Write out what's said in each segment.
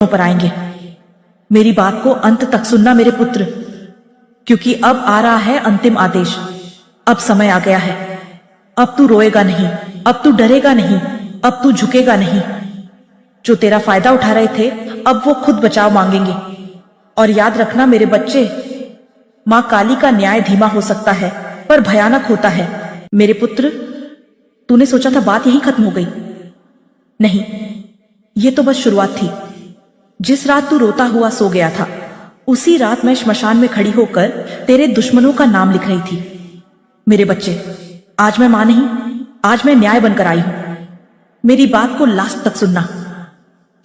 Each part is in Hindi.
पर आएंगे। मेरी बात को अंत तक सुनना मेरे पुत्र, क्योंकि अब आ रहा है अंतिम आदेश। अब समय आ गया है। अब तू रोएगा नहीं, अब तू डरेगा नहीं, अब तू झुकेगा नहीं। जो तेरा फायदा उठा रहे थे अब वो खुद बचाव मांगेंगे। और याद रखना मेरे बच्चे, मां काली का न्याय धीमा हो सकता है पर भयानक होता है। मेरे पुत्र, तूने सोचा था बात यहीं खत्म हो गई? नहीं, ये तो बस शुरुआत थी। जिस रात तू रोता हुआ सो गया था, उसी रात मैं श्मशान में खड़ी होकर तेरे दुश्मनों का नाम लिख रही थी। मेरे बच्चे, आज मैं मां नहीं, आज मैं न्याय बनकर आई हूं। मेरी बात को लास्ट तक सुनना,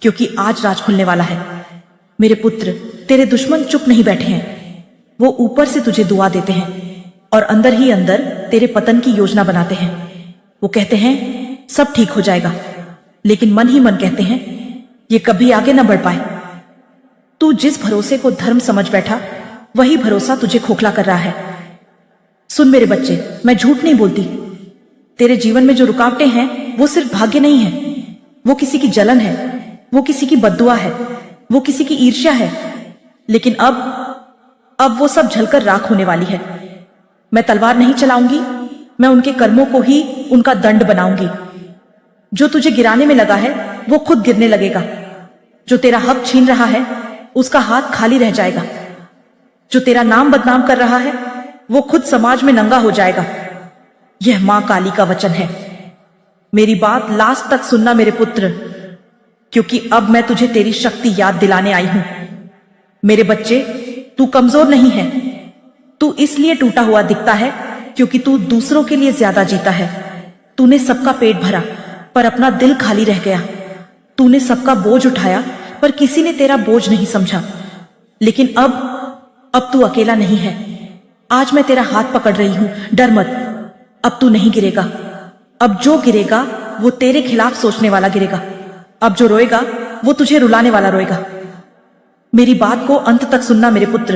क्योंकि आज राज खुलने वाला है। मेरे पुत्र, तेरे दुश्मन चुप नहीं बैठे हैं। वो ऊपर से तुझे दुआ देते हैं और अंदर ही अंदर तेरे पतन की योजना बनाते हैं। वो कहते हैं सब ठीक हो जाएगा, लेकिन मन ही मन कहते हैं ये कभी आगे न बढ़ पाए। तू जिस भरोसे को धर्म समझ बैठा, वही भरोसा तुझे खोखला कर रहा है। सुन मेरे बच्चे, मैं झूठ नहीं बोलती। तेरे जीवन में जो रुकावटें हैं वो सिर्फ भाग्य नहीं है, वो किसी की जलन है, वो किसी की बद्दुआ है, वो किसी की ईर्ष्या है। लेकिन अब वो सब झलकर राख होने वाली है। मैं तलवार नहीं चलाऊंगी, मैं उनके कर्मों को ही उनका दंड बनाऊंगी। जो तुझे गिराने में लगा है वो खुद गिरने लगेगा। जो तेरा हक छीन रहा है उसका हाथ खाली रह जाएगा। जो तेरा नाम बदनाम कर रहा है वो खुद समाज में नंगा हो जाएगा। यह मां काली का वचन है। मेरी बात लास्ट तक सुनना मेरे पुत्र, क्योंकि अब मैं तुझे तेरी शक्ति याद दिलाने आई हूं। मेरे बच्चे, तू कमजोर नहीं है। तू इसलिए टूटा हुआ दिखता है क्योंकि तू दूसरों के लिए ज्यादा जीता है। तूने सबका पेट भरा पर अपना दिल खाली रह गया। तूने सबका बोझ उठाया पर किसी ने तेरा बोझ नहीं समझा। लेकिन अब तू अकेला नहीं है। आज मैं तेरा हाथ पकड़ रही हूं, डर मत। अब तू नहीं गिरेगा। अब जो गिरेगा वो तेरे खिलाफ सोचने वाला गिरेगा। अब जो रोएगा वो तुझे रुलाने वाला रोएगा। मेरी बात को अंत तक सुनना मेरे पुत्र,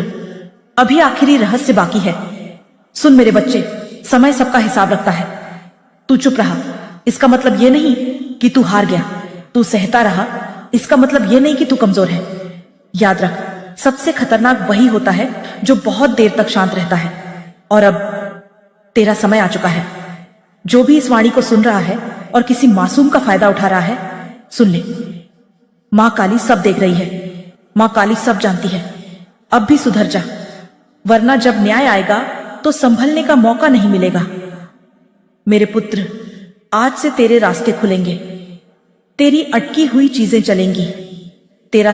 अभी आखिरी रहस्य बाकी है। सुन मेरे बच्चे, समय सबका हिसाब रखता है। तू चुप रहा, इसका मतलब ये नहीं कि तू हार गया। तू सहता रहा, इसका मतलब ये नहीं कि तू कमजोर है। याद रख, सबसे खतरनाक वही होता है जो बहुत देर तक शांत रहता है। और अब तेरा समय आ चुका है। जो भी इस वाणी को सुन रहा है और किसी मासूम का फायदा उठा रहा है, सुन ले। मां काली सब देख रही है। मां काली सब जानती है। अब भी सुधर जा, वरना जब न्याय आएगा तो संभलने का मौका नहीं मिलेगा। मेरे पुत्र, आज से तेरे रास्ते खुलेंगे। तेरी अटकी हुई चीजें चलेंगी।